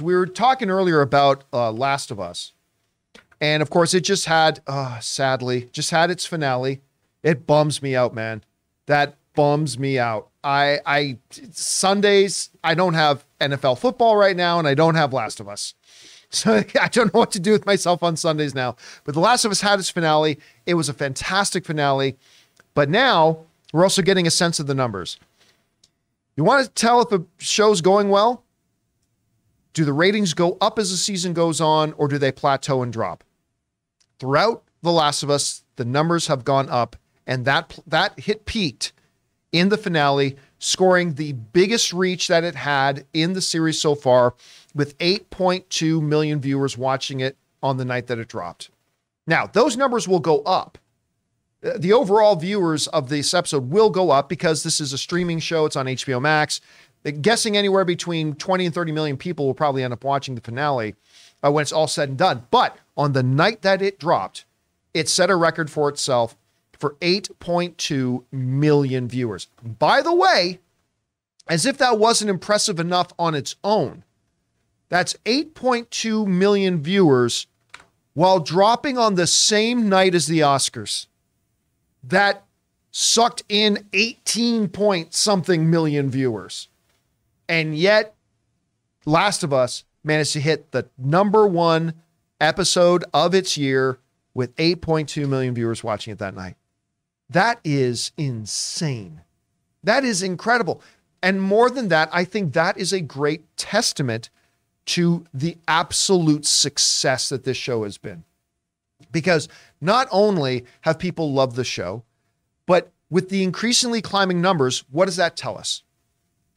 We were talking earlier about Last of Us. And of course, it just had, sadly, just had its finale. It bums me out, man. That bums me out. Sundays, I don't have NFL football right now, and I don't have Last of Us. So I don't know what to do with myself on Sundays now. But The Last of Us had its finale. It was a fantastic finale. But now we're also getting a sense of the numbers. You want to tell if a show's going well? Do the ratings go up as the season goes on, or do they plateau and drop? Throughout The Last of Us, the numbers have gone up, and that hit peaked in the finale, scoring the biggest reach that it had in the series so far, with 8.2 million viewers watching it on the night that it dropped. Now, those numbers will go up. The overall viewers of this episode will go up because this is a streaming show. It's on HBO Max. Guessing anywhere between 20 and 30 million people will probably end up watching the finale when it's all said and done. But on the night that it dropped, it set a record for itself for 8.2 million viewers. By the way, as if that wasn't impressive enough on its own, that's 8.2 million viewers while dropping on the same night as the Oscars. That sucked in 18 point something million viewers. And yet, Last of Us managed to hit the #1 episode of its year with 8.2 million viewers watching it that night. That is insane. That is incredible. And more than that, I think that is a great testament to the absolute success that this show has been. Because not only have people loved the show, but with the increasingly climbing numbers, what does that tell us?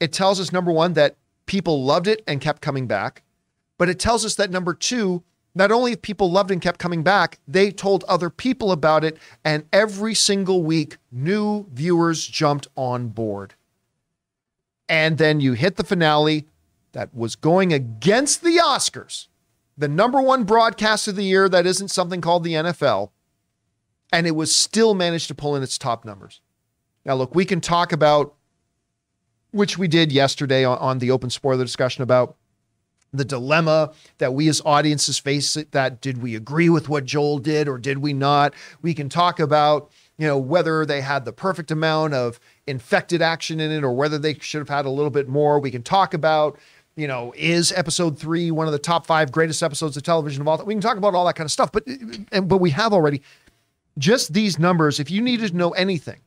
It tells us, number one, that people loved it and kept coming back. But it tells us that, number two, not only have people loved and kept coming back, they told other people about it. And every single week, new viewers jumped on board. And then you hit the finale that was going against the Oscars, the #1 broadcast of the year that isn't something called the NFL. And it was still managed to pull in its top numbers. Now, look, we can talk about, which we did yesterday on the open spoiler discussion, about the dilemma that we as audiences face, that did we agree with what Joel did or did we not? We can talk about, whether they had the perfect amount of infected action in it or whether they should have had a little bit more. We can talk about, is episode 3 one of the top 5 greatest episodes of television of all time? We can talk about all that kind of stuff, but we have already. Just these numbers, if you needed to know anything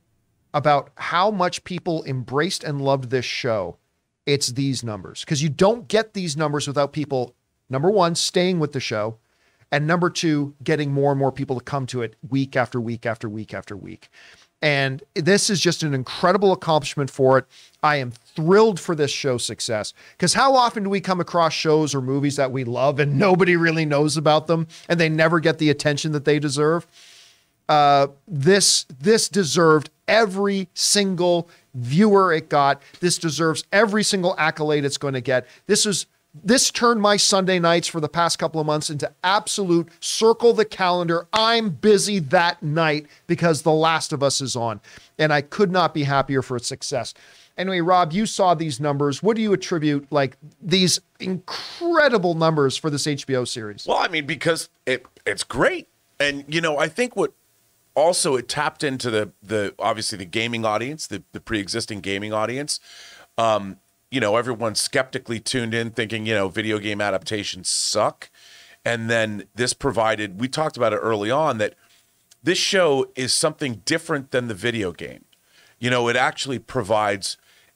about how much people embraced and loved this show, it's these numbers. Because you don't get these numbers without people, number one, staying with the show, and number two, getting more and more people to come to it week after week after week after week. And this is just an incredible accomplishment for it. I am thrilled for this show's success, because how often do we come across shows or movies that we love and nobody really knows about them and they never get the attention that they deserve? This deserved every single viewer it got. This deserves every single accolade it's going to get. This turned my Sunday nights for the past couple of months into absolute circle the calendar. I'm busy that night because The Last of Us is on, and I could not be happier for its success. Anyway, Rob, you saw these numbers. What do you attribute these incredible numbers for this HBO series? Well, I mean, because it's great. And, I think what also it tapped into the obviously the gaming audience, the pre-existing gaming audience. Everyone's skeptically tuned in thinking, video game adaptations suck. And then this provided, we talked about it early on, that this show is something different than the video game. It actually provides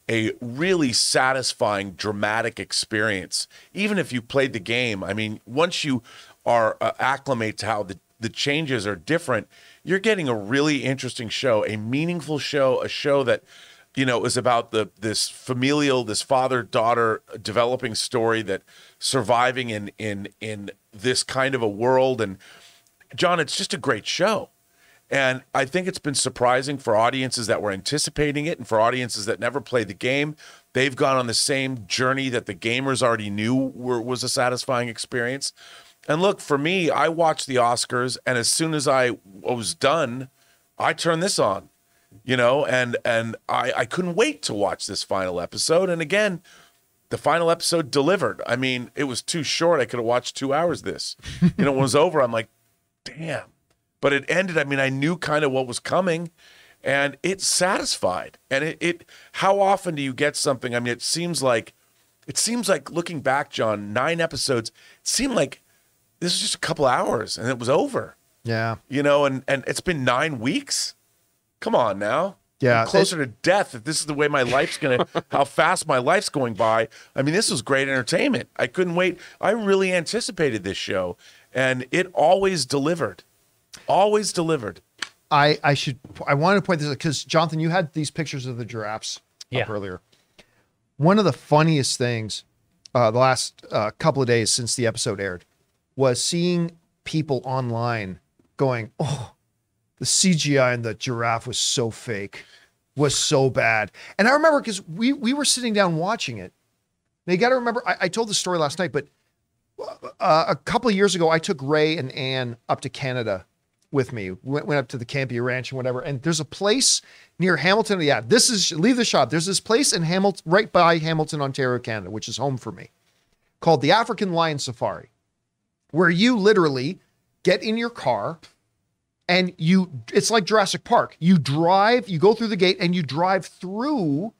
a really satisfying, dramatic experience. Even if you played the game, I mean, once you are acclimate to how the changes are different, you're getting a really interesting show, a meaningful show, a show that, is about this father-daughter developing story that surviving in this kind of a world. And John, it's just a great show. And I think it's been surprising for audiences that were anticipating it and for audiences that never played the game. They've gone on the same journey that the gamers already knew was a satisfying experience. And look, for me, I watched the Oscars, and as soon as I was done, I turned this on, and I couldn't wait to watch this final episode. And again, the final episode delivered. I mean, it was too short. I could have watched 2 hours of this. When it was over, I'm like, damn. But it ended. I mean, I knew kind of what was coming, and it satisfied. And it how often do you get something? I mean, it seems like looking back, John, 9 episodes, it seemed like this was just a couple hours and it was over. Yeah. And it's been 9 weeks. Come on now. Yeah. I'm closer to death if this is the way my life's how fast my life's going by. I mean, this was great entertainment. I couldn't wait. I really anticipated this show, and it always delivered. Always delivered. I wanted to point this out because, Jonathan, you had these pictures of the giraffes up earlier. One of the funniest things the last couple of days since the episode aired was seeing people online going, oh, the CGI in the giraffe was so fake, was so bad. And I remember because we were sitting down watching it. Now you got to remember, I told the story last night, but a couple of years ago, I took Ray and Ann up to Canada with me. Went up to the Campea Ranch and whatever. And there's a place near Hamilton. Yeah, leave the shop. There's this place in Hamilton, right by Hamilton, Ontario, Canada, which is home for me, called the African Lion Safari, where you literally get in your car and it's like Jurassic Park. You go through the gate and you drive through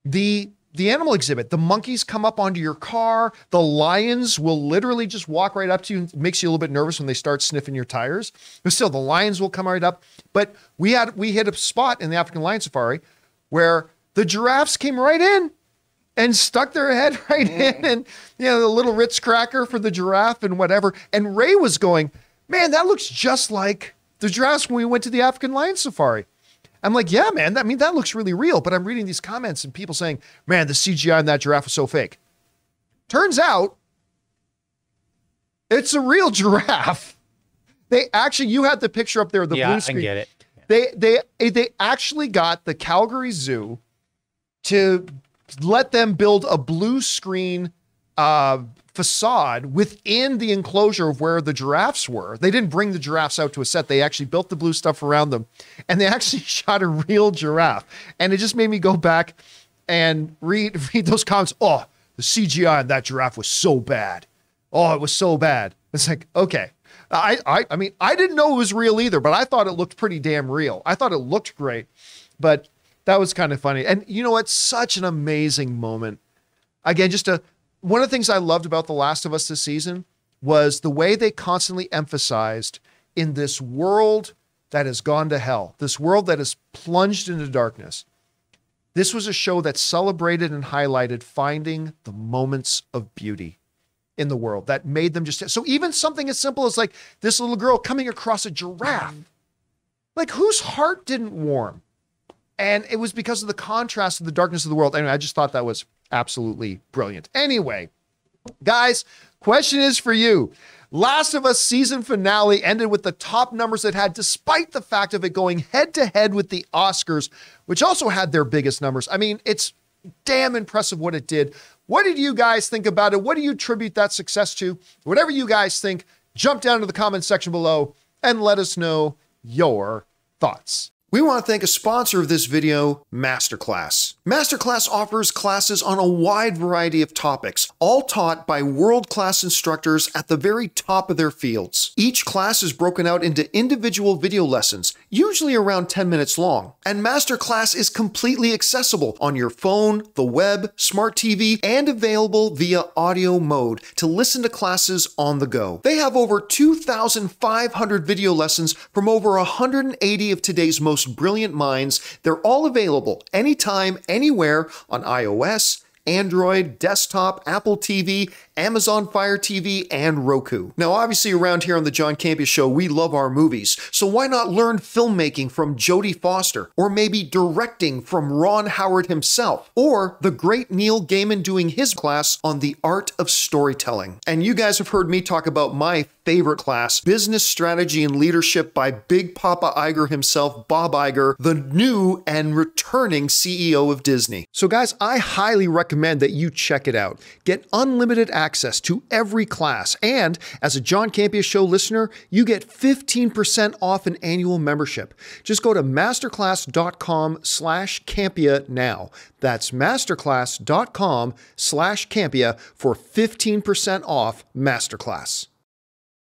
the animal exhibit. The monkeys come up onto your car. The lions will literally just walk right up to you. It makes you a little bit nervous when they start sniffing your tires. But still, the lions will come right up. But we hit a spot in the African Lion Safari where the giraffes came right in and stuck their head right in. And, the little Ritz cracker for the giraffe and whatever. And Ray was going, man, that looks just like the giraffes when we went to the African Lion Safari. I'm like, yeah, man, that looks really real. But I'm reading these comments and people saying, man, the CGI in that giraffe was so fake. Turns out it's a real giraffe. You had the picture up there, the blue screen. I get it. They actually got the Calgary Zoo to let them build a blue screen facade within the enclosure of where the giraffes were. They didn't bring the giraffes out to a set. They actually built the blue stuff around them, and they actually shot a real giraffe. And it just made me go back and read those comments. Oh, the CGI on that giraffe was so bad. Oh, it was so bad. It's like, okay. I mean, I didn't know it was real either, but I thought it looked pretty damn real. I thought it looked great, but that was kind of funny. And you know what? Such an amazing moment. Again, one of the things I loved about The Last of Us this season was the way they constantly emphasized in this world that has gone to hell, this world that is plunged into darkness. This was a show that celebrated and highlighted finding the moments of beauty in the world that made them so even something as simple as like this little girl coming across a giraffe, like whose heart didn't warm? And it was because of the contrast of the darkness of the world. Anyway, I just thought that was absolutely brilliant. Anyway, guys, question is for you. Last of Us season finale ended with the top numbers it had, despite the fact of it going head to head with the Oscars, which also had their biggest numbers. I mean, it's damn impressive what it did. What did you guys think about it? What do you attribute that success to? Whatever you guys think, jump down to the comment section below and let us know your thoughts. We want to thank a sponsor of this video, MasterClass. MasterClass offers classes on a wide variety of topics, all taught by world-class instructors at the very top of their fields. Each class is broken out into individual video lessons, usually around 10 minutes long. And MasterClass is completely accessible on your phone, the web, smart TV, and available via audio mode to listen to classes on the go. They have over 2,500 video lessons from over 180 of today's most brilliant minds. They're all available anytime, anywhere on iOS, Android, desktop, Apple TV, Amazon Fire TV, and Roku. Now, obviously around here on the John Campea Show, we love our movies, so why not learn filmmaking from Jodie Foster, or maybe directing from Ron Howard himself, or the great Neil Gaiman doing his class on the art of storytelling. And you guys have heard me talk about my favorite class, Business Strategy and Leadership by Big Papa Iger himself, Bob Iger, the new and returning CEO of Disney. So guys, I highly recommend recommend that you check it out. Get unlimited access to every class. And as a John Campea Show listener, you get 15% off an annual membership. Just go to masterclass.com/Campea now. That's masterclass.com/Campea for 15% off Masterclass.